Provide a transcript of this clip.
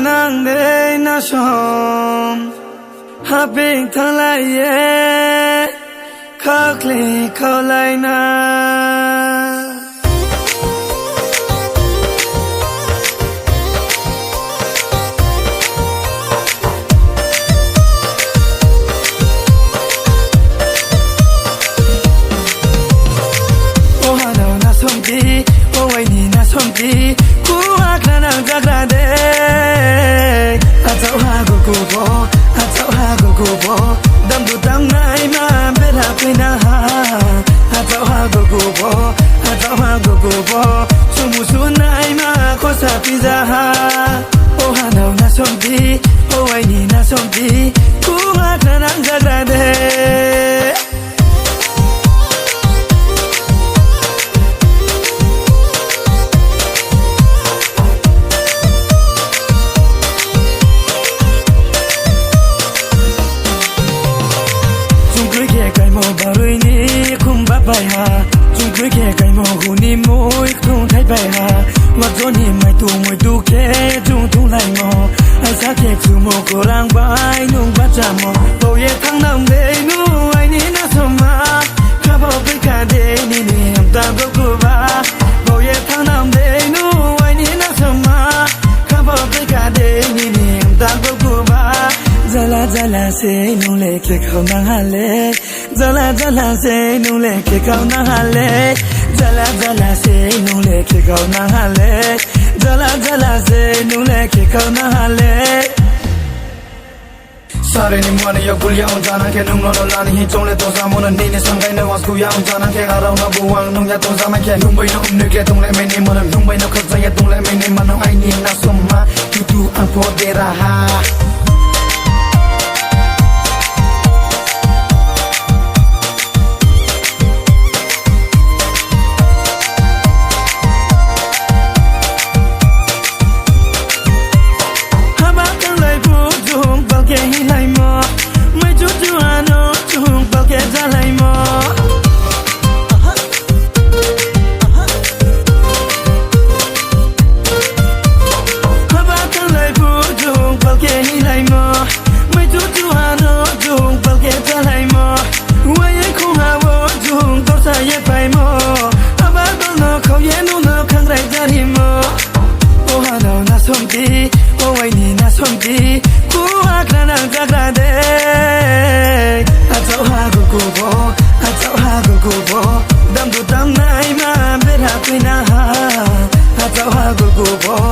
nang de na shom happy thalai ye khakle kholai na Dam du dam nai ma bela pina ha atau ha go bo sumu sunai ma kosa pizza ha oh ha no na somdi oh ai ni na somdi ku ha kana jagra de bài hà chung cưới khe cây mò hù ni môi không thấy bài hà mặc gió ni mày tu khe chung thung lại ngò ai xa khe khử mồ cổ lang bay nung bắt chạm mò bầu ye thăng nằm để nu ai ni na sớm mà khá bao với cả để ni em ta có cô ba bầu ye thăng nằm để nu ai ni na sớm mà khá bao với cả để ni em ta có cô ba Zala se nung le ke khao na hale Zala se nung le ke khao na hale Zala se nung le ke khao na hale Zala se nung le ke khao na hale Sare ni mwana ya gulya unjana ke nung no la ni chong le to sa mo na ni ne sang kai na was ku ya unjana ke ga raw na bu wang nung ya to sa ma ke nung bai no ne ke tung le me ni mo na nung bai no kha sa ya tung le me ni ma no ai ni na som ma tu an po de ra ha Dam du dam nai ma bela pina ha atau ha go bo